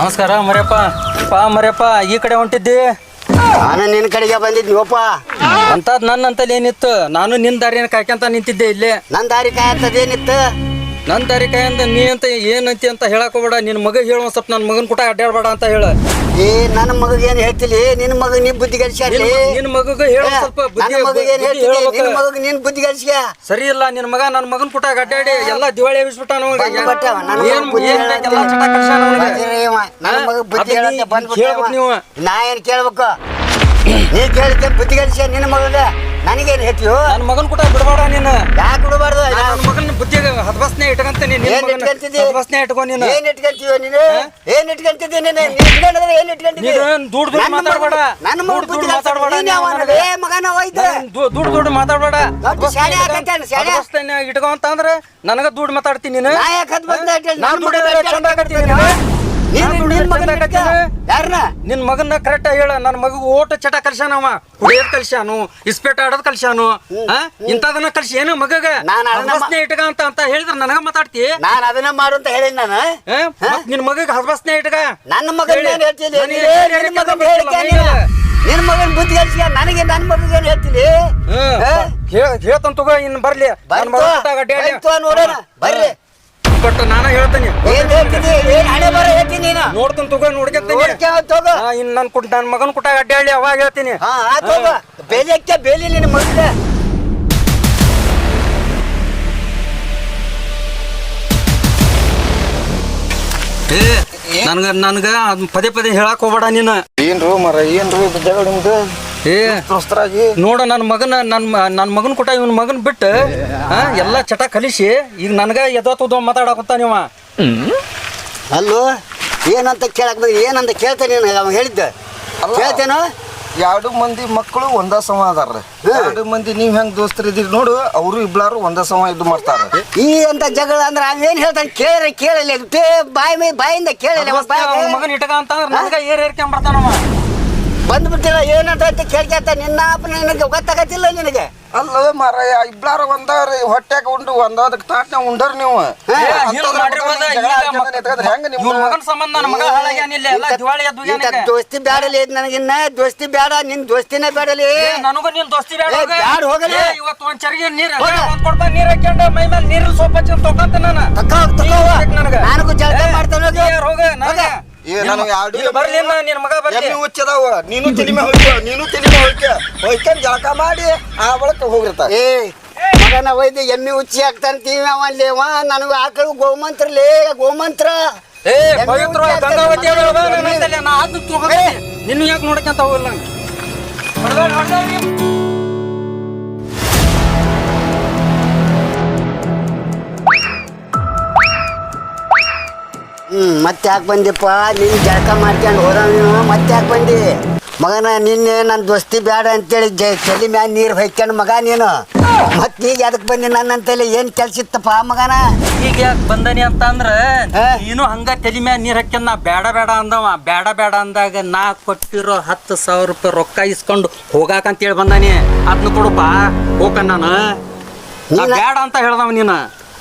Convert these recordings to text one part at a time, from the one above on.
ನಮಸ್ಕಾರ ಮರ್ಯಪ್ಪ. ಮರ್ಯಪ್ಪ ಈ ಕಡೆ ಹೊಂಟಿದ್ದಿ? ನಾನು ನಿನ್ನ ಕಡೆಗೆ ಬಂದಿದ್ನಿವಪ್ಪ. ಅಂತದ್ ನನ್ನಂತಲ್ಲಿ ಏನಿತ್ತು? ನಾನು ನಿನ್ನ ದಾರಿಯನ್ನು ಕಾಯ್ಕೊಂತ ನಿಂತಿದ್ದೆ ಇಲ್ಲಿ. ನನ್ನ ದಾರಿ ಕಾಯಂತದೇನಿತ್ತು? ನನ್ನ ದಾರಿ ಕಾಯಿಂದ ನೀ ಅಂತ ಏನಂತಿ ಅಂತ ಹೇಳಕ್ ಹೋಗ್ಬೇಡ. ನಿನ್ನ ಮಗ ಹೇಳು ಒಂದ್ ಸ್ವಲ್ಪ ನನ್ನ ಮಗನ ಕೂಟ ಅಡ್ಡಾಡ್ಬೇಡ ಅಂತ ಹೇಳ. ನನ್ನ ಮಗ ಏನ್ ಹೇಳ್ತಿಲಿ? ನಿನ್ನ ಮಗ ನೀ ಬುದ್ಧಿ ಕಲಿಸ್ಯಾರಿ. ನಿನ್ನ ಮಗಗ ಹೇಳ ಸ್ವಲ್ಪ ನನ್ನ ಮಗ ಏನ್ ಹೇಳ್ತಿಲಿ? ನಿನ್ನ ಮಗ ನೀನ್ ಬುದ್ಧಿ ಕಲಿಸ್ಯ. ಸರಿ ಇಲ್ಲ. ನಿನ್ನ ಮಗ ನನ್ನ ಮಗನ ಕೂಟ ಅಡ್ಡಾಡಿ ಎಲ್ಲ ದಿವಾಳಿ ಎಬ್ಬಿಸ್ಬಿಟ್ಟ. ನನ್ನ ಮಗ ಬುದ್ಧಿ ಹೇಳಂತ ಬಂದ್ಬಿಟ್ಟ. ನಾ ಏನ್ ಕೇಳ್ಬೇಕು? ನೀ ಕೇಳಿದ್ದೆ ಬುದ್ಧಿ ಕಲಿಸ್ಯ ನಿನ್ನ ಮಗಗ. ನನಗೇನ್ ಹೇಳ್ತೀಯೋ? ನನ್ನ ಮಗನ ಕೂಟ ಬಿಡಬೇಡ ನೀನು. ಯಾಕೆ ಬಿಡಬಾರ್ದು? ನನ್ನ ಮಗನ ಬುದ್ಧಿಗೆ ಹದ್ಬಸ್ನೇ ಇಟ್ಕಂತೀನಿ. ಹದ್ಬಸ್ನೇ ಇಟ್ಕೊ ನೀನು. ಏನ್ ಇಟ್ಕೊಂತೀವ ನೀನು? ಏನ್ ಇಟ್ಕೊಂತಿದ್ದಿ ನೀನು? ಏನ್ ಇಟ್ಕೊಂತಿದ್ದಿ? ದುಡ್ಡು ಮಾತಾಡ್ಬೇಡ. ನನ್ನ ಮಗ ಬುದ್ಧಿ ಮಾತಾಡ್ಬೇಡ. ಮಗನ ಹೋಯ್ತು ದುಡ್ಡು ಮಾತಾಡ್ಬೇಡ. ಇಟ್ಕೊ ಅಂತ ಅಂದ್ರೆ ನನಗ ದುಡ್ಡು ಮಾತಾಡ್ತೀನಿ ನೀನು. ನಿನ್ ಮಗನ ಕರೆಕ್ಟ್ ಹೇಳ. ನನ್ನ ಮಗ ಓಟ ಚಟ ಕಲ್ಸ್ಯಾನವ. ಕುಡಿಯೋದ್ ಕಲ್ಸ್ಯಾನು, ಇಸ್ಪೇಟ ಆಡೋದ್ ಕಲ್ಸ್ಯಾನು. ಇಂಥದನ್ನ ಕಲ್ಸಿ ಏನು ಮಗಗ ಇಟ್ಕ ಅಂತ ಹೇಳಿದ್ರ ನನಗ ಮಾತಾಡ್ತಿ. ನಾನು ಅದನ್ನ ಮಾಡು ಅಂತ ಹೇಳಿ. ನಾನು ನಿನ್ ಮಗಗ ಹದ್ಬಸ್ನೇ ಇಟ್ಕ. ನನ್ನ ಮಗ ನಿನ್ ಮಗನ್ ಬುದ್ಧಿ ಕಲ್ಸಿಯ. ನನಗೆ ನನ್ನ ಮಗ ಏನ್ ಹೇಳ್ತೀನಿ? ಹೇಳ್ತಾನ ತಗೋ. ಇನ್ ಬರ್ಲಿ ನೋಡೋಣ ಬರ್ರಿ. ಬಟ್ ನಾನು ಹೇಳ್ತೇನೆ. ಏನ್ ಹೇಳ್ತೀನಿ? ಏನ್ ಹಣೆ ಬರ ಹೇಳ್ತೀನಿ ನೀನು? ನೋಡ್ತಾನ ತಗೋ. ಇನ್ ನನ್ನ ಮಗನ ಕುಟ ಅಡ್ಡಾಡಿ ಅವಾಗ ಹೇಳ್ತೀನಿ. ಬೇಲಿಯಕ್ಕೆ ಬೇಲಿ ನಿನ್ನ ಮಗ. ನನ್ಗ ಪದೇ ಪದೇ ಹೇಳಕ್ ಹೋಗ್ಬೇಡ ನೀನು. ಏನ್ರು ಮರ ಏನ್ರು ಜಗಳ ನಿಮ್ದು? ನೋಡ ನನ್ನ ಮಗನ ಕುಟ ಇವನ್ ಮಗನ್ ಬಿಟ್ಟು ಎಲ್ಲಾ ಚಟ ಕಲಿಸಿ ಈಗ ನನ್ಗ ಎದೋದ ಮಾತಾಡಕತ್ತ ನೀವ. ಅಲ್ಲೋ ಏನಂತ ಕೇಳಕ್ ಬಂದಿ? ಏನಂತ ಕೇಳ್ತೇನೆ ಅವ ಹೇಳಿದ್ದ ಕೇಳ್ತೇನೋ. ಎರಡು ಮಂದಿ ಮಕ್ಕಳು ಒಂದ ಸಮ ಅದಾರ. ಎರಡು ಮಂದಿ ನೀವ್ ಹೆಂಗ್ ದೋಸ್ತರು ಇದೀರಿ ನೋಡು. ಅವರು ಇಬ್ಲಾರು ಒಂದ ಸಮ ಇದು ಮಾಡ್ತಾರ. ಈ ಅಂತ ಜಗಳ ಅಂದ್ರೆ ಅವೇನ್ ಹೇಳ್ತಾನೆ ಕೇಳಲಿ. ಬಾಯಿಂದ ಕೇಳಲಿ. ಮಗನ್ ಇಟ್ಕ ಅಂತಂದ್ರ ನನಗ ಏರ್ಕೊಂಬರ್ತಾನವ. ಬಂದ್ಬಿಟ್ಟಿಲ್ಲ ಏನಂತ ಕೇಳ್ಕೇತ. ನಿನ್ನ ಅಪ್ಪ ನಿನಗೆ ಗೊತ್ತಾಗತ್ತಿಲ್ಲ ನಿನಗೆ? ಅಲ್ಲವೇ ಮಾರಾಯ, ಇಬ್ಲಾರ ಒಂದವ್ರಿ ಹೊಟ್ಯಾಗ ಉಂಡು ಒಂದದಕ್ಕೆ ತಾಟ್ನ ಉಂಡರ್ ನೀವು. ದೋಸ್ತಿ ಬ್ಯಾಡಲಿ ನನಗಿನ್ನ. ದೋಸ್ತಿ ಬೇಡ. ನಿನ್ ದೋಸ್ತಿನೇ ಬೇಡಲಿ. ನನಗೂ ನಿನ್ ದೋಸ್ತಿ ಬೇಡ. ಬ್ಯಾಡ ಹೋಗಲಿ. ಇವತ್ತು ಒಂದ್ ಚರಿಗೆ ನೀರ್ ಕೊಡ್ಬಾ. ನೀರ್ ಹಾಕ್ಯಂಡು ಮೈ ಮೇಲೆ ನೀರಿನ ಸೋಪ್ ಹಚ್ಚಿ ತೊಗೊಂತ ನನಗೂ ಜಳಕ ಮಾಡ್ತಾನೆ. ನಿನ್ ಮಗ ಬರ್ಲಿ. ಹುಚ್ಚದಾವ. ನೀನು ತಲಿಮೆ ಹೊಯ್ಕೊಂಡ್ ಜಳಕ ಮಾಡಿ ಆ ಬಳಕ ಹೋಗಿರ್ತಾರ. ಮಗನ ಒಯ್ದು ಎಮ್ಮೆ ಹುಚ್ಚಿ ಹಾಕ್ತಾಂತೀವಿ. ಅವನ್ಲೇವ ನನಗೂ ಆಕಳು ಗೋಮಂತ್ರಲೇ. ಗೋಮಂತ್ರ ನಿನ್ನ ಯಾಕೆ ನೋಡಕಂತ ಹೋಗಲ್ಲ. ಮತ್ತೆ ಯಾಕೆ ಬಂದಿಪ್ಪ? ನೀನು ಜಳಕ ಮಾಡ್ಕೊಂಡು ಹೋದ ನೀನು. ಮತ್ತೆ ಯಾಕೆ ಬಂದಿ ಮಗನ? ನಿನ್ನೆ ನನ್ನ ದೋಸ್ತಿ ಬೇಡ ಅಂತೇಳಿ ತಲೆ ಮ್ಯಾಗ ನೀರು ಹೊಯ್ಕೊಂಡು ಮಗ ನೀನು. ಮತ್ತೆ ಈಗ ಅದಕ್ಕೆ ಬಂದಿ ನನ್ನಂತೇಳಿ ಏನ್ ಕೆಲ್ಸ ಇತ್ತಪ್ಪ ಮಗನ? ಈಗ ಯಾಕೆ ಬಂದನಿ ಅಂತ ಅಂದ್ರ ನೀನು ಹಂಗ ತಲೆ ಮ್ಯಾಗ ನೀರ್ ಹಾಕ್ಯಂಡ್ ನಾ ಬೇಡ ಅಂದವ. ಬೇಡ ಅಂದಾಗ ನಾ ಕೊಟ್ಟಿರೋ 10,000 ರೂಪಾಯಿ ರೊಕ್ಕ ಇಸ್ಕೊಂಡು ಹೋಗಾಕಂತೇಳಿ ಬಂದಾನಿ. ಅದನ್ನ ಕೊಡಪ್ಪ ಹೋಗ. ನಾನು ಬೇಡ ಅಂತ ಹೇಳ್ದವ ನೀನು.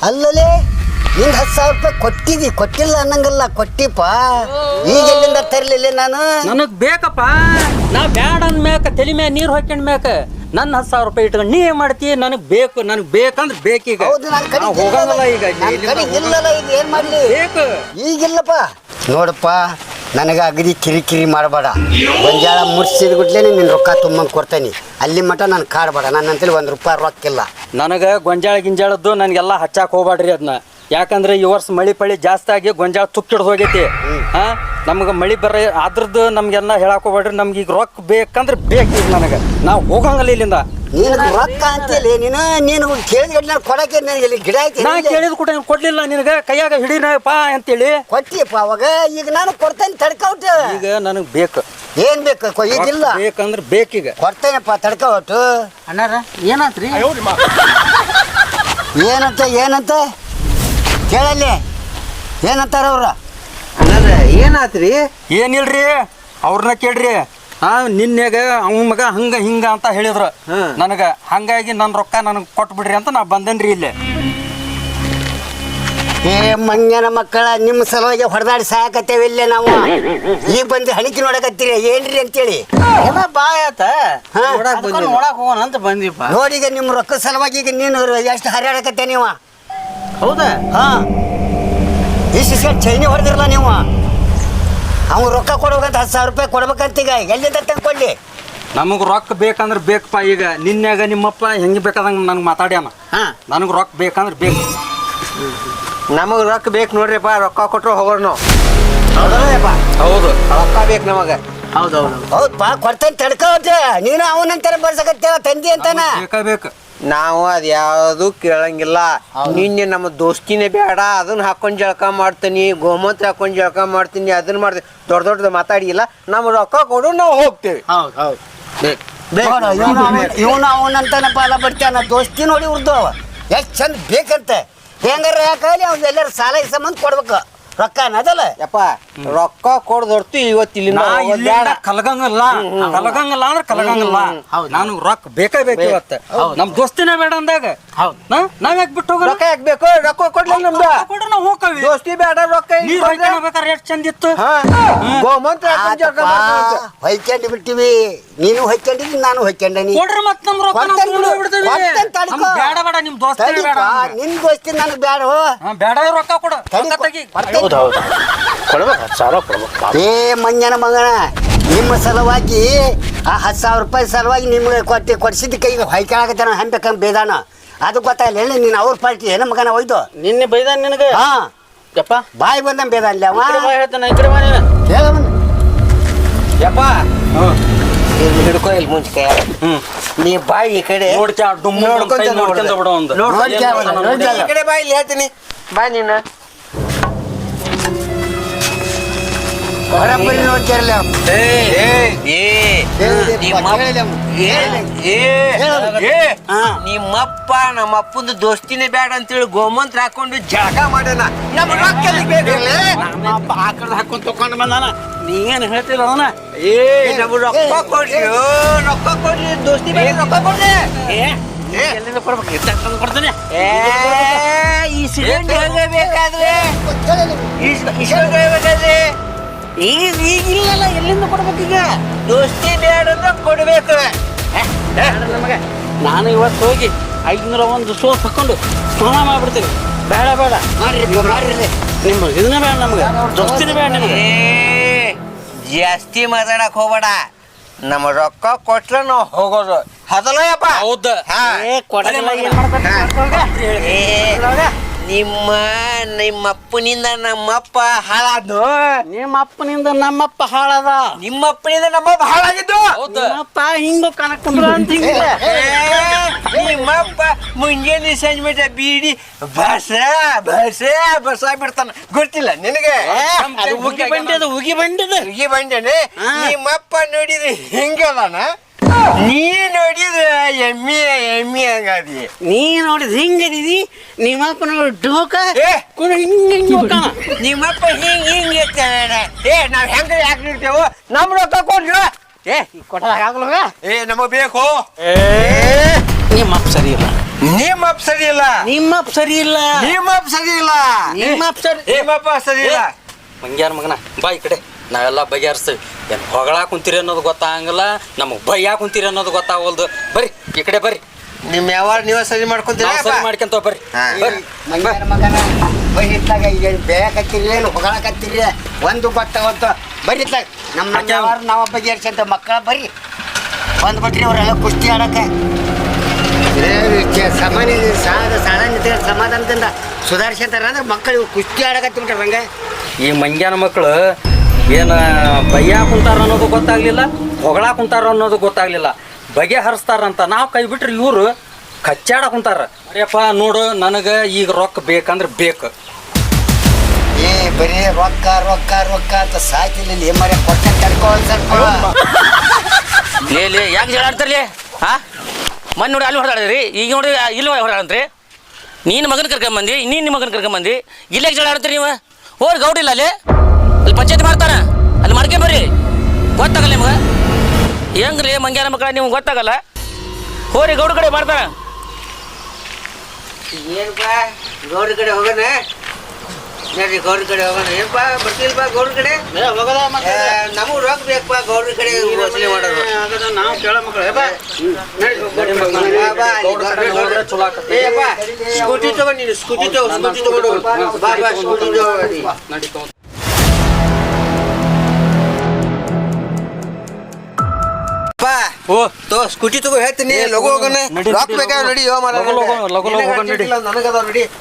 ಅಲ್ಲಲೇ ನಿಂಗೆ 10,000 ರೂಪಾಯಿ ಕೊಟ್ಟಿದಿ. ಕೊಟ್ಟಿಲ್ಲ ಅನ್ನಂಗಲ್ಲ, ಕೊಟ್ಟಿಪ್ಪ. ಈಗ ಎಲ್ಲಿಂದ ತರಲಿಲ್ಲ ನಾನು? ನನಗ್ ಬೇಕಪ್ಪ. ನಾ ಬ್ಯಾಡ ಅಂದ್ಮ್ಯಾಕ ತಲೆ ಮ್ಯಾಗ ನೀರ್ ಹಾಕ್ಯಂಡ್ ಮ್ಯಾಕ ನನ್ನ 10,000 ರೂಪಾಯಿ ಇಟ್ಕೊಂಡು ನೀ ಏನ್ ಮಾಡ್ತಿ? ನನಗ್ ಬೇಕಂದ್ರೆ ಬೇಕೀಗ. ಹೋಗಂಗಲ್ಲ ಈಗ. ಇಲ್ಲಲ್ಲ ಈಗ ಏನ್ ಮಾಡ್ಲಿ? ಬೇಕು ಈಗಿಲ್ಲಪ್ಪ. ನೋಡಪ್ಪ ನನಗೆ ಅಗದಿ ಕಿರಿಕಿರಿ ಮಾಡಬೇಡ. ಗೊಂಜಾಳ ಮುಡ್ಸಿದ ಗುಡ್ಲೇನೆ ನಿನ್ನ ರೊಕ್ಕ ತುಂಬಂಗೆ ಕೊಡ್ತೇನೆ. ಅಲ್ಲಿ ಮಟ ನಾನು ಕಾಡ್ಬೇಡ. ನನ್ನಂತೇಳಿ ₹1 ರೊಕ್ಕಿಲ್ಲ. ನನಗೆ ಗೊಂಜಾಳ ಗಿಂಜಾಳದ್ದು ನನಗೆಲ್ಲ ಹಚ್ಚಾಕ್ ಹೋಗ್ಬೇಡ್ರಿ ಅದನ್ನ. ಯಾಕಂದ್ರೆ ಈ ವರ್ಷ ಮಳಿ ಪಳಿ ಜಾಸ್ತಿ ಆಗಿ ಗೊಂಜಾಳ ತುಕ್ಕಿಡ್ದು ಹೋಗೈತಿ. ನಮ್ಗೆ ಮಳಿ ಬರ ಅದ್ರದ್ದು ನಮ್ಗೆಲ್ಲ ಹೇಳಕ್ ಹೋಗ್ಬೇಡ್ರಿ. ನಮ್ಗೆ ಈಗ ರೊಕ್ಕ ಬೇಕಂದ್ರೆ ಬೇಕೀಗ ನನಗೆ. ನಾವು ಹೋಗಂಗಲ್ಲ ಇಲ್ಲಿಂದ. ನೀನು ರೊಕ್ಕ ಅಂತೇಳಿ ನೀನು ಕೇಳಿದ ಕೊಡಕ್ಕೆ ನನಗೆ ಗಿಡ ಐತಿ. ನಾ ಕೇಳಿದ್ ಕೂಡ ಕೊಡ್ಲಿಲ್ಲ ನಿನಗೆ. ಕೈಯಾಗ ಹಿಡಿನಪ್ಪ ಅಂತೇಳಿ ಕೊಟ್ಟಿಯಪ್ಪ ಅವಾಗ. ಈಗ ನಾನು ಕೊಡ್ತೇನೆ ತಡ್ಕೌಟ್. ಈಗ ನನಗೆ ಬೇಕು. ಏನ್ ಬೇಕು? ಈಗಿಲ್ಲ. ಬೇಕಂದ್ರೆ ಬೇಕೀಗ ಕೊಡ್ತೇನಪ್ಪ ತಡ್ಕೌಟು. ಅಣ್ಣಾರ ಏನಾತ್ರಿ? ಏನಂತ ಕೇಳಲ್ಲಿ ಏನಂತಾರ ಅವ್ರ? ಏನಾತ್ರಿ? ಏನಿಲ್ರಿ, ಅವ್ರನ್ನ ಕೇಳ್ರಿ. ನಿನ್ನೆಗ ಅವ ಮಗ ಹಂಗ ಹಿಂಗ ಅಂತ ಹೇಳಿದ್ರು ನನಗ. ಹಂಗಾಗಿ ನನ್ನ ರೊಕ್ಕ ನನಗೆ ಕೊಟ್ಬಿಡ್ರಿ ಅಂತ ನಾ ಬಂದೇನ್ರಿ ಇಲ್ಲಿ. ಏ ಮಂಗ್ಯನ ಮಕ್ಕಳ ನಿಮ್ಮ ಸಲುವಾಗಿ ಹೊಡೆದಾಡಿ ಸಾಯಕತ್ತೇವೆ ಇಲ್ಲೇ ನಾವು ಈಗ ಬಂದು ಹಣಿಕೆ ನೋಡಕತ್ತೀರಿ ಏನ್ರಿ ಅಂತೇಳಿ ಎಲ್ಲ ಬಾಯ್ ಆತ ಹಾ. ನೋಡಕ್ ಹೋಗೋಣ ಅಂತ ಬಂದಿಪ್ಪ. ನೋಡಿ ಈಗ ನಿಮ್ಮ ರೊಕ್ಕ ಸಲುವಾಗಿ ಈಗ ನೀನು ಎಷ್ಟು ಹರಿಯಾಡಕತ್ತೆ ನೀವು ಹೌದಾ? ಹಾ ಇಷ್ಟು ಚೈನಿ ಹೊಡೆದಿರಲ್ಲ ನೀವು ಅವ್ನು ರೊಕ್ಕ ಕೊಡ್ಬೇಕಂತ 10,000 ರೂಪಾಯಿ ಕೊಡ್ಬೇಕಂತ ಈಗ ಎಲ್ಲಿಂದ ತಂದ್ಕೊಳ್ಳಿ ನಮಗ್ ರೊಕ್ಕ ಬೇಕಂದ್ರೆ ಬೇಕಪ್ಪ. ಈಗ ನಿನ್ಯಾಗ ನಿಮ್ಮಪ್ಪ ಹೆಂಗ್ ಬೇಕಾದಂಗ ನನ್ಗೆ ಮಾತಾಡ್ಯಾನ. ನನಗ್ ರೊಕ್ಕ ಬೇಕಂದ್ರೆ ಬೇಕು. ನಮಗ್ ರೊಕ್ಕ ಬೇಕು ನೋಡ್ರಿಪ್ಪ, ರೊಕ್ಕ ಕೊಟ್ರು ಹೋಗೋಣ ನಾವು. ಹೌದಲ್ಲಪ್ಪ ಹೌದು, ರೊಕ್ಕ ಬೇಕು ನಮಗ. ಹೌದೌದು, ಹೌದಪ್ಪ ಕೊಡ್ತೇನೆ ತಡ್ಕೋತೆ ನೀನು ಅವನಂತರ ಬರ್ಸಕತ್ತೇವ ತಂದಿ ಅಂತಾನ ಬೇಕು. ನಾವು ಅದ್ ಯಾವ್ದು ಕೇಳಂಗಿಲ್ಲ. ನಿನ್ನೆ ನಮ್ಮ ದೋಸ್ತಿನೇ ಬೇಡ, ಅದನ್ನ ಹಾಕೊಂಡ್ ಜಳಕ ಮಾಡ್ತೀನಿ, ಗೋಮಂತ್ರ ಹಾಕೊಂಡ್ ಜಳಕ ಮಾಡ್ತೀನಿ, ಅದನ್ನ ಮಾಡ್ತೀನಿ, ದೊಡ್ಡ ದೊಡ್ಡದು ಮಾತಾಡಿಲ್ಲ. ನಮ್ಮ ರೊಕ್ಕ ಕೊಡು, ನಾವು ಹೋಗ್ತೇವೆ. ಹೌದು ಹೌದು, ಇವನು ಅವನಂತಾನ ಪಾಲ ಬರ್ತಾನ ದೋಸ್ತಿ ನೋಡಿ ಉರ್ದು ಎಷ್ಟು ಚಂದ ಬೇಕಂತ ಹೆಂಗಾರ ಯಾಕಲಿ ಅವ್ನು ಎಲ್ಲರೂ ಸಾಲ ಸಂಬಂಧ ಕೊಡ್ಬೇಕು ರೊಕ್ಕ ಅದಲ್ಲ ಯಪ್ಪ ರೊಕ್ಕ ಕೊಡ್ದೊರ್ತು ಇವತ್ತಿಲ್ಲಿ ಕಲಗಂಗಲ್ಲ ಕಲಗಂಗಲ್ಲ ಅಂದ್ರೆ ಕಲಗಂಗಲ್ಲ. ನಾನು ರೊಕ್ಕ ಬೇಕೇ ಬೇಕು ಇವತ್ತು. ನಮ್ ದೋಸ್ತಿನೇ ಬೇಡ ಅಂದಾಗ ನಾವ್ ಯಾಕೆ ಬಿಟ್ಟು ಹೋಗೋಣ? ರೊಕ್ಕ ಯಾಕೆ ಬೇಕು? ರೊಕ್ಕ ಕೊಡ್ಲಿ ನಮ್ದು ಕೊಡ್ರಿ ನಾವು ಹೋಗ್ತೀವಿ. ದೋಸ್ತಿ ಬೇಡ, ರೊಕ್ಕ ನೀರ್ ಬೇಕಾದ್ರೆ ಎಷ್ಟು ಚಂದ ಇತ್ತು. ಗೋಮಂತ್ರ ಹಾಕೊಂಡ್ ಜಳಕ ಮಾಡ್ತೀನಿ. ಹೊಯ್ಕೊಂಡು ಬಿಡ್ತೀವಿ, ನೀನು ಹೊಯ್ಕೊಂಡಿದ್ದಿ ನಾನು ಹೊಯ್ಕೊಂಡನಿ. ಕೊಡ್ರಿ ಮತ್ ನಮ್ ರೊಕ್ಕ ನಾವು ತಗೊಂಡ್ ಬಿಡ್ತೀವಿ. ನಮ್ಗ್ ಬೇಡ ಬೇಡ, ನಿಮ್ ದೋಸ್ತಿನೇ ಬೇಡ. ನಿನ್ ದೋಸ್ತಿ ನನಗೆ ಬೇಡ ಬೇಡ, ರೊಕ್ಕ ಕೊಡು, ರೊಕ್ಕ ತೆಗಿ. ಏ ಮಂಜನ ಮಗನ ನಿಮ್ಮ ಸಲುವಾಗಿ ಆ 10,000 ರೂಪಾಯಿ ಸಲುವಾಗಿ ನಿಮ್ಗೆ ಕೊಡ್ಸಿದ್ದ ಕೈಗೆ ಹೊಯ್ಕೊಳಕತ್ತಾನ ಹಂಬೇಕಂತ ಬೇದಾನ. ಅದು ಗೊತ್ತಾಗಲ್ಲ ಹೇಳಿ ನೀನು ಅವ್ರ ಪಾರ್ಟಿ ಏನ ಮಗನ ಒಯ್ದು ನಿನ್ನೆ ಬೈದಾನ ನಿನಗೆ. ಹಾ ಯಪ್ಪ ಬಾಯಿ ಬಂದ ಬೇದಾನ್ಲಿ ಅವ ಹೇಳ್ತಾನೆ. ಈ ಕಡೆ ಬಾ ನೀನು. ಹೇಳ ಬಂದು ಯಪ್ಪ ಹಿಡ್ಕೊ ಇಲ್ಲಿ ಮುಂಚೆ ನೀ ಬಾಯಿ ಈ ಕಡೆ ಈ ಕಡೆ ಬಾಯಿ ಇಲ್ಲಿ ಹೇಳ್ತೀನಿ. ಬಾ ನೀನು ಬರಬ್ಬರಿ ನೋಡ್ತಿರಲ್ಲ ನಿಮ್ಮಪ್ಪ ನಮ್ಮ ಅಪ್ಪಂದು ದೋಸ್ತಿನೇ ಬೇಡ ಅಂತೇಳಿ ಗೋಮಂತ್ರ ಹಾಕೊಂಡು ಜಳಕ ಮಾಡ್ಯಾನ. ನಮ್ಮ ರೊಕ್ಕ ಎದಕ್ ಬೇಕಿಲ್ಲ? ನಮ್ಮಪ್ಪ ಆಕಡೆ ಹಾಕೊಂಡ್ ತಕೊಂಡ್ ಬಂದಾನ. ನೀನ್ ಹೇಳ್ತಿಲ್ಲ ಅವನ. ನಮ್ಮ ರೊಕ್ಕ ಕೊಡ್ರಿ, ರೊಕ್ಕ ಕೊಡ್ರಿ, ದೋಸ್ತಿ ಬೇಡ, ರೊಕ್ಕ ಕೊಡ್ರಿ. ಎಲ್ಲಿಂದ ಕೊಡ್ಬೇಕು? ಕೊಡ್ತಾನೆ. ಈ ಸಿಲಿಂಡ್ ಬೇಕಾದ್ರೆ ಬೇಕಾದ್ರೆ ಈಗಿಲ್ಲ, ಎಲ್ಲಿಂದ ಕೊಡ್ಬೇಕೀಗ? ದೋಸ್ತಿ ಬೇಡ ಅಂದ್ರೆ ಕೊಡ್ಬೇಕು. ನಮಗೆ ನಾನು ಇವತ್ತು ಹೋಗಿ 501 ಸೋಪ್ ಹಾಕೊಂಡು ಸ್ನಾನ ಮಾಡ್ಬಿಡ್ತೀನಿ. ಬೇಡ ಬೇಡ ಮಾಡ್ರಿ ನಿಮ್ಮ ಇದನ್ನ ಬೇಡ, ನಮ್ಗೆ ದೋಸ್ತಿನೇ ಬೇಡ ನಿಮಗೆ. ಜಾಸ್ತಿ ಮಾತಾಡಕ್ ಹೋಗ್ಬೇಡ. ನಮ್ಮ ರೊಕ್ಕ ಕೊಟ್ರೆ ನಾವು ಹೋಗೋದು. ಅದಲ್ಲ ಯಪ್ಪ? ಹೌದು. ನಿಮ್ಮಪ್ಪನಿಂದ ನಮ್ಮಪ್ಪ ಹಾಳಾದ್ದು. ನಿಮ್ಮ ಅಪ್ಪನಿಂದ ನಮ್ಮಪ್ಪ ಹಾಳದ. ನಿಮ್ಮಪ್ಪನಿಂದ ನಮ್ಮಪ್ಪ ಹಾಳಾಗಿದ್ದು. ನಿಮ್ಮಪ್ಪ ಹಿಂಗ ಕನಕಂದ್ರ ಅಂತ ಹಿಂಗಿಲ್ಲ. ನಿಮ್ಮಪ್ಪ ಮುಂಜಾನೆ ಸಂಜೆ ಮಟ್ಟ ಬೀಡಿ ಬಸ ಬಸ ಬಸ ಬಿಡ್ತಾನ, ಗೊತ್ತಿಲ್ಲ ನಿನಗೆ? ಉಗಿ ಬಂಡಿದ ಉಗಿ ಬಂಡಿದ ಉಗಿ ಬಂಡೇನೆ. ನಿಮ್ಮಪ್ಪ ನೋಡಿದ್ರೆ ಹೆಂಗದಾನ, ನೀ ನೋಡಿದ್ರೆ ಎಮ್ಮಿ ಎಮ್ಮಿ ಹಂಗಾದಿ. ನೀ ನೋಡಿದ್ ಹಿಂಗದಿದಿ. ನಿಮ್ಮಪ್ಪ ನೋಡಿ ಡೋಕ ನಿಮ್ಮಪ್ಪ ಹಿಂಗ್ ಹಿಂಗ್ ಇರ್ತಾನೆ. ನಾವ್ ಹೆಂಗ ಯಾಕೆ ಇರ್ತೇವ? ನಮ್ ರೊಕ್ಕ ಕೊಡ್ರಿ. ಕೊಟ್ಟದಾಗಲ್ಲ. ನಮಗ್ ಬೇಕು. ನಿಮ್ಮಪ್ಪ ಸರಿ ಇಲ್ಲ. ನಿಮ್ಮಪ್ಪ ಸರಿ ಇಲ್ಲ. ನಿಮ್ಮಪ್ಪ ಸರಿ ಇಲ್ಲ. ನಿಮ್ಮಪ್ಪ ಸರಿ ಇಲ್ಲ. ನಿಮ್ಮಪ್ಪ ಸರಿ. ನಿಮ್ಮಪ್ಪ ಸರಿ ಇಲ್ಲ. ಮಂಗ್ಯಾನ ಮಗನ ಬಾ ಈ ಕಡೆ. ನಾವೆಲ್ಲ ಬಗೆಹರಿಸ್ತೀವಿ. ಏನು ಹೊಗಳ ಕುಂತೀರಿ ಅನ್ನೋದು ಗೊತ್ತಾಗಂಗಿಲ್ಲ, ನಮಗೆ ಬೈಯಾ ಕುಂತೀರಿ ಅನ್ನೋದು ಗೊತ್ತಾಗಲ್ದು. ಬರ್ರಿ ಈ ಕಡೆ ಬರ್ರಿ. ನಿಮ್ ಯಾವ ನೀವ ಸರಿ ಮಾಡ್ಕೊಂತೀರ? ಸರಿ ಮಾಡ್ಕೊಂತ ಬರ್ರಿ. ಮಂಗ್ಯನ ಮಗನ ಬೈಟ್ಲಾಗ ಈಗ ಬೇಕತ್ತಿರಿ ಏನು ಹೊಗಳಕತ್ತಿರಿ ಒಂದು ಗೊತ್ತಾವತ್ತು ಬರೀತ್ಲಾಗ ನಮ್ಮ ನಾವು ಬಗೆಹರಿಸಂತ ಮಕ್ಕಳ ಬರ್ರಿ ಬಂದ್ಬಿಟ್ರಿ ಅವರೆಲ್ಲ ಕುಸ್ತಿ ಆಡಕ್ಕೆ. ಸಮಾಧಾನದಿಂದ ಸುಧಾರಿಸಂತಾರ ಅಂದ್ರೆ ಮಕ್ಕಳು ಕುಸ್ತಿ ಆಡಕತ್ತಿಬಿಟ್ರ ಹಂಗೆ. ಈ ಮಂಗ್ಯಾನ ಮಕ್ಕಳು ಏನು ಬೈಯಾ ಕುಂತಾರ ಅನ್ನೋದು ಗೊತ್ತಾಗ್ಲಿಲ್ಲ, ಹೊಗಳ ಕುಂತಾರ ಅನ್ನೋದು ಗೊತ್ತಾಗ್ಲಿಲ್ಲ. ಬಗೆಹರಿಸ್ತಾರಂತ ನಾವು ಕೈ ಬಿಟ್ರಿ ಇವರು ಕಚ್ಚಾಡ ಕುಂತಾರ. ಅರೆಯಪ್ಪ ನೋಡು, ನನಗೆ ಈಗ ರೊಕ್ಕ ಬೇಕಂದ್ರೆ ಬೇಕು. ಬರೀ ರೊಕ್ಕ ರೊಕ್ಕ ರೊಕ್ಕ ಅಂತ ಸಾಕಿಲ್ಲ ಮರೆ ಕೊಟ್ಟ ತಡ್ಕೊಳ್ಳಿ ಸ್ವಲ್ಪ. ಲೇ ಯಾಕೆ ಜಗಳ ಆಡ್ತಾರಲಿ? ಹಾಂ ಮೊನ್ನೆ ನೋಡಿ ಅಲ್ಲಿ ಹೊಡೆದಾಡ್ರಿ, ಈಗ ನೋಡಿ ಇಲ್ಲಿ ಹೊಡೆದಾಡ್ರಿ. ನೀನು ಮಗನ ಕರ್ಕೊಂಬಂದು ನೀನು ನಿಮ್ಮ ಮಗನ ಕರ್ಕೊಂಬಂದು ಇಲ್ಲೇ ಜಗಳ ಆಡ್ತೀರಿ ನೀವು? ಹೋರಿ ಗೌಡಿಲ್ಲ ಅಲ್ಲಿ ಪಂಚಾಯತಿ ಮಾಡ್ತಾರ, ಅಲ್ಲಿ ಮಾಡ್ಕೊಂಬರ್ರಿ. ಗೊತ್ತಾಗಲ್ಲ ನಿಮ್ಗೆ ಹೆಂಗ್ರಿ ಮಂಗ್ಯಾನ ಮಕ್ಕಳ ನಿಮ್ಗೆ ಗೊತ್ತಾಗಲ್ಲ? ಹೋರಿ ಗೌಡ ಕಡೆ ಮಾಡ್ತಾರ. ಏನಪ್ಪ ಗೌಡ್ರ ಕಡೆ ಹೋಗೋಣ? ನಡ್ರಿ ಗೌಡ್ರ ಕಡೆ ಹೋಗೋಣ ಏನಪ್ಪ ಬರ್ತಿಲ್ಪಾ ಗೌಡ್ರ ಕಡೆ ನಮಗ್ ರೊಕ್ಕ ಬೇಕಪ್ಪ ಗೌಡ್ರ ಕಡೆ ವಸೂಲಿ ಮಾಡೋದು ನಾವು ಕೇಳ ಮಕ್ಕಳು ಸ್ಕೂಟಿ ತಗೊಂಡು ನೀನು ಸ್ಕೂಟಿ ತಗೊಂಡು ಬಾ ಸ್ಕೂಟಿ ತಗೊಂಡು ಓ ತೋ ಸ್ಕೂಟಿ ತಗೋ ಹೇಳ್ತೀನಿ ಲಗು ಹೋಗೋಣ ರೊಕ್ಕ ಬೇಕಾ ನಡಿ ನನಗದ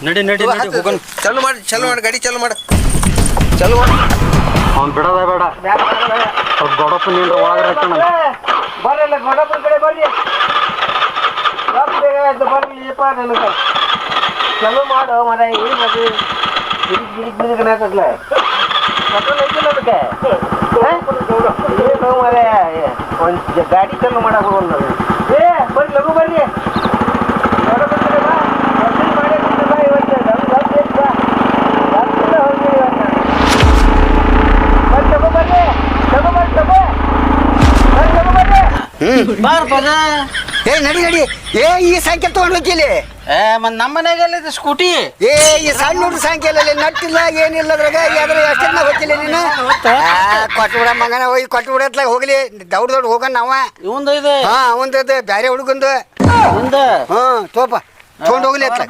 ನಡಿ ನಡಿ ಹೋಗೋಣ ಚಲು ಮಾಡಿ ಗಾಡಿ ಚಲು ಮಾಡಿ ಅವ್ನು ಬಿಡೋದ ಬೇಡ ಸ್ವಲ್ಪ ದೊಡ್ಡಪ್ಪ ನೀನು ಒಳಗಡೆ ಹಾಕೋಣ ಬರ್ರಲ್ಲ ಗೌಡಪ್ಪನ ಕಡೆ ಬರ್ರಿ ರೊಕ್ಕ ಬೇಕಾಯ್ತು ಬರ್ಲಿಪ್ಪ ನನಗೆ ಚಲು ಮಾಡು ಮರ ಏನು ಬರ್ರಿ ಗಿರಿಕ್ ಹಾಕತ್ಲ ಅದಕ್ಕೆ ಏನು ಮರ ಒಂದು ಗಾಡಿ ಚಲು ಮಾಡಕ್ ಹೋಗಲ್ಲ ಬರ್ರಿ ಲಗು ಬರ್ರಿ ಗೌಡಪ್ಪನ ಕಡೆ ಬಾ ವಸೂಲಿ ಮಾಡೇ ಬಾ ಇವತ್ತು ನಮ್ಗೆ ರೊಕ್ಕ ಬೇಕು ಬಾ ರೊಕ್ಕ ಹೋಗಿ ಏ ನಡಿ ಏ ಈ ಸೈಕಲ್ ತಗೊಂಡು ಹೋಗಿಲಿ ಮತ್ ನಮ್ಮ ಮನೆಗೆಲ್ಲ ಸ್ಕೂಟಿ ಏ ಈ ಸಣ್ಣ ಹುಡುಗ ಸಾಯಂಕಾಲ ನಟ್ಟಿಲ್ಲ ಏನಿಲ್ಲ ಅದ್ರಾಗ ಎಷ್ಟನ್ನ ಹೋಗಿಲ್ಲ ನೀನು ಕೊಟ್ಬಿಡ ಮಗನ ಹೋಗಿ ಕೊಟ್ಬಿಡತ್ಲಾಗ ಹೋಗ್ಲಿ ದೌಡ್ ಹೋಗೋಣ ನಾವ ಇವಂದ ಇದೆ ಹಾ ಅವಂದದ ಬ್ಯಾರೆ ಹುಡುಗಂದು ಮುಂದ ತೋಪ ತಗೊಂಡ್ ಹೋಗ್ಲಿ ಅತ್ಲ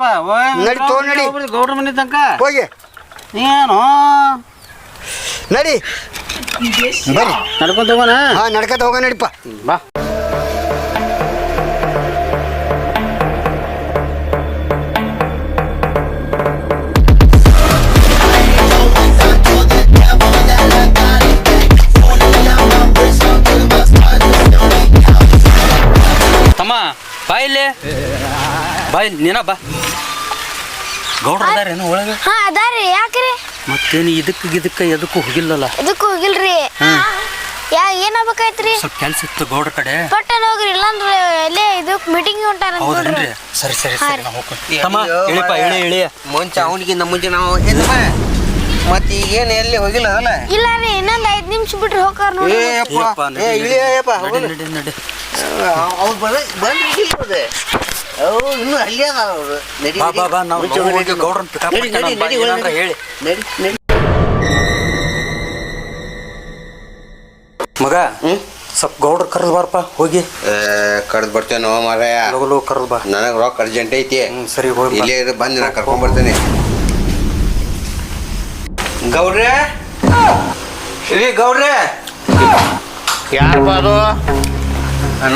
ನಡಿ ತಗೊಂಡ್ ನಡಿ ಗೌಡ್ರ ಮನೆ ತನಕ ಹೋಗಿ ಏನು ನಡಿ ಬರ್ರಿ ನಡ್ಕೊಂತ ಹೋಗೋಣ ಹಾ ನಡ್ಕತ ಹೋಗೋಣ ನಡಿಪ್ಪ ಬಾ ತಮ್ಮ ಬಾ ಇಲ್ಲಿ ಬಾ ಇಲ್ಲಿ ನೀನ ಬಾ ಗೌಡ್ರ ಅದಾರೇನು ಒಳಗೆ ಹಾ ಅದಾರಿ ಯಾಕ್ರಿ ಮತ್ತೇನು ಇದಕ್ಕೆ ಎದಕ್ಕೂ ಹೋಗಿಲ್ಲಲ್ಲ ಇದಕ್ಕೂ ಹೋಗಿಲ್ರಿ ಏನಾಗ್ಬೇಕಾಯ್ತ್ರಿ ಸ್ವಲ್ಪ ಕೆಲ್ಸ ಇತ್ತು ಗೌಡ್ರ ಕಡೆ ಪಟ್ಟನ್ ಹೋಗ್ರಿ ಇಲ್ಲಾಂದ್ರೆ ಎಲ್ಲೇ ಇದಕ್ ಮೀಟಿಂಗ್ ಹೊಂಟಾರ ಹೌದೇನ್ರಿ ಸರಿ ಸರಿ ಹಾ ಸರಿ ರೀ. ನಾ ಹೋಗ್ತೀನಿ ತಮ್ಮ ಇಳಿಪ ಇಳಿ ಮುಂಚೆ ಅವನಿಗಿಂತ ಮುಂಚೆ ನಾವು ಹೋಗಿದ್ವ ಮತ್ತೆ ಈಗೇನು ಎಲ್ಲಿ ಹೋಗಿಲ್ಲ ಅದಲ್ಲ ಇಲ್ಲ ರೀ ಇನ್ನೊಂದ್ 5 ನಿಮಿಷ ಬಿಟ್ರಿ ಹೋಗಾರ ನೋಡಿ ಇಳಿಯಪ್ಪ ನಡಿ ನಡಿ ಅವ್ರು ಬಂದ್ರೆ ಅವ್ರು ಇನ್ನೂ ಅಲ್ಲಿ ಅದಾರ ಅವರು ನಡಿ ಬಾ ಬಾ ಬಾ ನಾವು ಗೌಡ್ರನ್ ಪಿಕಪ್ ಹೇಳಿ ನಡಿ ನಡಿ ಮಗ ಸ್ವಲ್ಪ ಗೌಡ್ರ ಕರೆದು ಬಾರಪ್ಪ ಹೋಗಿ ಕಡ್ದು ಬರ್ತೇನೋ ಮಾರಾಯ ಲಗು ಕರೆದು ಬಾ ನನಗೆ ರೊಕ್ಕ ಅರ್ಜೆಂಟ್ ಐತಿ ಸರಿ ಹೋಗಿ ಇಲ್ಲೇ ಬಂದು ನಾ ಕರ್ಕೊಂಡ್ ಬರ್ತೇನೆ ಗೌಡ್ರೆ ರೀ ಗೌಡ್ರೆ ಯಾರಪ್ಪ ಅದು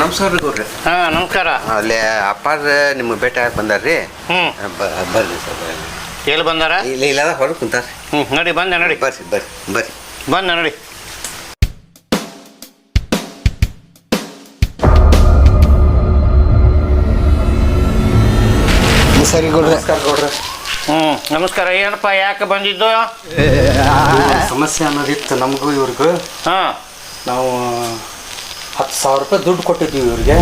ನಮಸ್ಕಾರ ರೀ ಗೌಡ್ರೆ ಹಾಂ ನಮಸ್ಕಾರ ಅಲ್ಲೇ ಅಪ್ಪಾರ ನಿಮ್ಗೆ ಭೇಟಿ ಆಗಿ ಬಂದಾರ್ರಿ ಬರ್ರಿ ಸರ್ ಎಲ್ಲಿ ಬಂದಾರ ಇಲ್ಲ ಇಲ್ಲದ ಹೊರಗೆ ಕುಂತಾರ ನಡಿ ಬಂದೆ ನಡಿ ಬರ್ರಿ ಬಂದೆ ನಡಿ ಸರಿ ಗೌಡ್ರೆ ನಮಸ್ಕಾರ ಗೌಡ್ರ ನಮಸ್ಕಾರ ಏನಪ್ಪ ಯಾಕೆ ಬಂದಿದ್ದು ಸಮಸ್ಯೆ ಅನ್ನೋದಿತ್ತು ನಮಗೂ ಇವ್ರಿಗೂ ಹಾಂ ನಾವು 10,000 ರೂಪಾಯಿ ದುಡ್ಡು ಕೊಟ್ಟಿದ್ವಿ ಇವ್ರಿಗೆ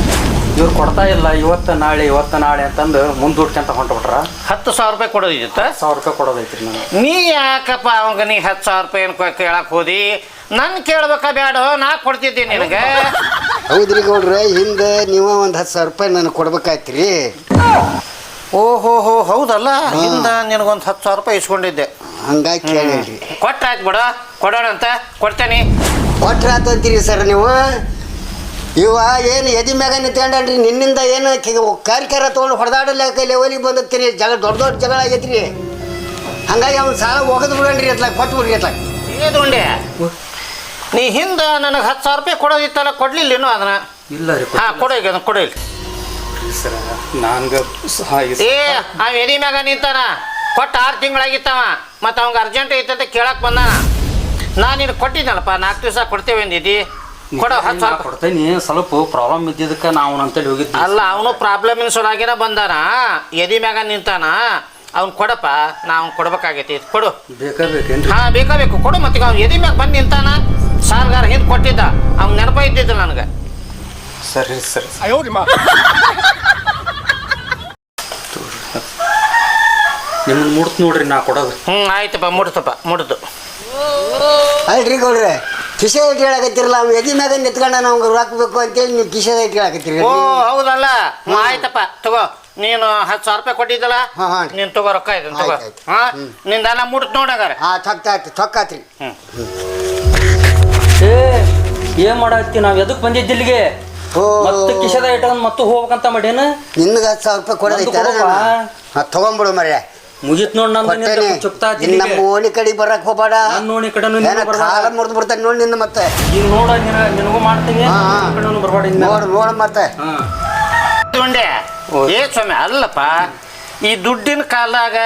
ಇವ್ರು ಕೊಡ್ತಾ ಇಲ್ಲ ಇವತ್ತು ನಾಳೆ ಅಂತಂದು ಮುಂದೆ ದುಡ್ಕಂತ ಹೊಂಟ್ಬಿಟ್ರ 10,000 ರೂಪಾಯಿ ಕೊಡೋದಿತ್ತ 10,000 ರೂಪಾಯಿ ಕೊಡೋದೈತ್ರಿ ನಾನು ನೀ ಯಾಕಪ್ಪ ಅವಾಗ ನೀ 10,000 ರೂಪಾಯಿ ಏನು ಕೇಳಕ್ಕೆ ಹೋದಿ ನನ್ ಕೇಳ್ಬೇಕಾ ಬೇಡ ನಾ ಕೊಡ್ತಿದ್ದೀನಿ ನಿನಗೆ ಹೌದ್ರಿ ಗೌಡ್ರೆ ಹಿಂದೆ ನೀವು ಒಂದು 10,000 ರೂಪಾಯಿ ನನಗೆ ಕೊಡ್ಬೇಕಾಯ್ತ್ರಿ ಓಹೋ ಹೌದಲ್ಲ ಹಿಂದ ನಿನಗೊಂದು 10,000 ರೂಪಾಯಿ ಇಸ್ಕೊಂಡಿದ್ದೆ ಹಂಗಾಗಿ ಕೇಳಿರಿ ಕೊಟ್ಟಾಯ್ತು ಬಿಡ ಕೊಡೋಣ ಅಂತ ಕೊಡ್ತೇನೆ ಕೊಟ್ರ ಆತಂತೀರಿ ಸರ್ ನೀವು ಇವ ಏನು ಎದಿ ಮ್ಯಾಗ ನಿಂತ್ಕೊಂಡ್ರಿ ನಿನ್ನಿಂದ ಏನು ಕಾರ್ಕಾರ ತೊಗೊಂಡು ಹೊಡೆದಾಡಲ್ಲ ಲೆವೆಲಿಗೆ ಬಂದತ್ತೀರಿ ದೊಡ್ಡ ಜಗಳ ಆಗೈತ್ರಿ ಹಂಗಾಗಿ ಅವ್ನು ಸಾಲ ಹೋಗದ್ ಬಿಡಣ್ರಿ ಅತ್ಲಾಗ ಕೊಟ್ಟು ಬಿಡ್ರಿ ಅತ್ಲಾಗ ಏದುಂಡೆ ನೀ ಹಿಂದ ನನಗೆ 10,000 ರೂಪಾಯಿ ಕೊಡೋದಿತ್ತಲ್ಲ ಕೊಡ್ಲಿಲ್ಲೇನು ಅದನ್ನ ಇಲ್ಲ ರೀ ಹಾಂ ಕೊಡೋ ಈಗ ಕೊಡೋ ಇಲ್ಲಿ ಸರ್ ನಂಗೆ ಅವ ಎದಿ ಮ್ಯಾಗ ನಿಂತಾನ ಕೊಟ್ಟು 6 ತಿಂಗಳಾಗಿತ್ತವ ಮತ್ತು ಅವಂಗೆ ಅರ್ಜೆಂಟ್ ಐತಂತ ಕೇಳಕ್ಕೆ ಬಂದಾನ ನಾನು ನಿನಗೆ ಕೊಟ್ಟಿದ್ದನಪ್ಪ 4 ದಿವಸ ಕೊಡ್ತೇವೆ ಅಂದಿದ್ದಿ ಕೊಡೋ 10,000 ಕೊಡ್ತೇನೆ ಸ್ವಲ್ಪ ಪ್ರಾಬ್ಲಮ್ ಇದ್ದಿದ್ದಕ್ಕೆ ನಾವು ಅಂತೇಳಿ ಹೋಗಿದ್ವಿ ಅಲ್ಲ ಅವನು ಪ್ರಾಬ್ಲಮಿನ ಸೊಲಾಗಿನ ಬಂದಾನ ಎದಿ ಮ್ಯಾಗ ನಿಂತಾನ ಅವ್ನು ಕೊಡಪ್ಪ ನಾ ಅವ್ನು ಕೊಡ್ಬೇಕಾಗೈತಿ ಕೊಡು ಬೇಕೇನ್ರಿ ಹಾಂ ಬೇಕು ಕೊಡು ಮತ್ತೆ ಅವ್ನು ಎದಿ ಮ್ಯಾಗ ಬಂದು ನಿಂತಾನ ಸಾಲ್ಗಾರ ಹಿಂದೆ ಕೊಟ್ಟಿದ್ದ ಅವ್ನು ನೆನಪ ಇದ್ದಿದ್ದ ನನಗೆ ಸರಿ ಸರಿ ನಿಮ್ಮನ್ನ ಮುಡ್ತು ನೋಡ್ರಿ ನಾ ಕೊಡೋದು ಆಯ್ತಪ್ಪ ಮುಡ್ದು ಅಲ್ರಿ ಗೌಡ್ರೆ ಕಿಶೆ ಇಟ್ಟು ಹೇಳಕತ್ತಿರಲ್ಲ ಅವ್ನು ಎದಿ ಮ್ಯಾಗ ನಿಂತ್ಕೊಂಡ ನಮ್ಗೆ ರೊಕ್ಕ ಬೇಕು ಅಂತೇಳಿ ನೀವು ಕಿಶೆ ಇಟ್ಟು ಹೇಳಕತ್ತೀರಿ ಓ ಹೌದಲ್ಲ ಆಯ್ತಪ್ಪ ತಗೋ ನೀನು 10,000 ರೂಪಾಯಿ ಕೊಟ್ಟಿದ್ದಲ್ಲ ಹಾ, ಹಾ. ನೀನ್ ತಗೋ ರೊಕ್ಕ ಇದೆ ತಗೋ ಆಯ್ತ್, ಹಾ ನಿಂದೆಲ್ಲ ಮುಡ್ತ್ ನೋಡಂಗಾರ ತೊಕ್ಕಾತ್ರಿ ಏನ್ ಮಾಡತ್ತಿ ನಾವ್ ಎದಕ್ ಬಂದಿದ್ದ ಇಲ್ಲಿಗೆ ಓ ಮತ್ತೆ ಕಿಶದ ಇಟ್ಕೊಂಡ್ ಮತ್ತೆ ಹೋಗ್ಬೇಕಂತ ಮಾಡೇನ ನಿನ್ಗೆ 10,000 ರೂಪಾಯಿ ಕೊಡೋದೈತೆ ನಂದು ಕೊಡಪ್ಪ. ತಗೊಂಬಿಡು ಮರ್ಯ ಮುಗಿತ್ ನೋಡ್ ಕೊಟ್ಟೇನೆ ಚುಕ್ತಾ ಇನ್ನು ನಮ್ಮ ಓಣಿ ಕಡೆ ಬರಕ್ ಹೋಗ್ಬೇಡ ನನ್ನ ಓಣಿ ಕಡೆನು ಏನ ಕಾಲ ಮುರಿದು ಬಿಡ್ತಾನೆ ನೋಡಿ ನಿನ್ನ ಮತ್ತೆ ಈಗ ನೋಡ ನಿನಗೂ ಮಾಡ್ತೀನಿ ಹಾ, ಹಾ. ಬರ್ಬೇಡ ನೋಡು ಮತ್ತೆ ದುಂಡೆ ಏ ಸ್ವಾಮಿ ಅಲ್ಲಪ್ಪ ಈ ದುಡ್ಡಿನ ಕಾಲಾಗ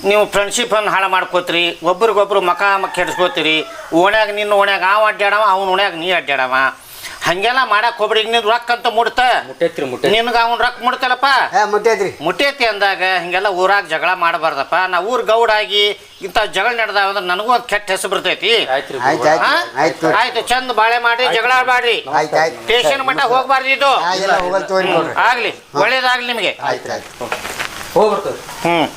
ನೀವು ಫ್ರೆಂಡ್ಶಿಪ್ ಅನ್ನು ಹಾಳು ಮಾಡ್ಕೋತೀರಿ ಒಬ್ರಿಗೊಬ್ರು ಮಕ ಕೆಡಿಸ್ಕೋತೀರಿ ಓಣ್ಯಾಗ ನಿನ್ನ ಓಣ್ಯಾಗ ಅವ ಅಡ್ಡಾಡವ ಅವ್ನ ಓಣ್ಯಾಗ ನೀ ಅಡ್ಡಾಡವ ಹಂಗೆಲ್ಲ ಮಾಡಕ್ ಹೋಗ್ಬಿಡಿ ಈಗ ನೀನು ರೊಕ್ಕ ಅಂತ ಮುಡ್ತ ಮುಟ್ಟೈತ್ರಿ ಮುಟ್ಟೆ ನಿನ್ಗೆ ಅವ್ನ ರೊಕ್ಕ ಮುಡ್ತಲ್ಲಪ್ಪ ಮುಟ್ಟೈತ್ರಿ ಮುಟ್ಟೈತಿ ಅಂದಾಗ ಹಿಂಗೆಲ್ಲ ಊರಾಗ ಜಗಳ ಮಾಡಬಾರ್ದಪ್ಪ ನಾ ಊರ್ ಗೌಡ ಆಗಿ ಇಂಥ ಜಗಳ ನಡೆದಾವ ಅಂದ್ರೆ ನನಗೂ ಒಂದು ಕೆಟ್ಟ ಹೆಸರು ಬರ್ತೈತಿ ಆಯ್ತ್ರಿ ಆಯ್ತು ಆಯ್ತು ಆಯ್ತು ಆಯ್ತು ಚಂದ ಬಾಳೆ ಮಾಡಿ ಜಗಳ ಆಡ್ಬಾಡ್ರಿ ಆಯ್ತು ಆಯ್ತು ಸ್ಟೇಷನ್ ಮಟ್ಟ ಹೋಗ್ಬಾರ್ದು ಇದು ಎಲ್ಲ ಹೋಗಲ್ ತೋರಿ ನೋಡ್ರಿ ಆಗ್ಲಿ ಒಳ್ಳೇದಾಗ್ಲಿ ನಿಮಗೆ ಆಯ್ತು ಆಯ್ತು ಹೋಗ್ಬರ್ತದೆ ಹ್ಮ್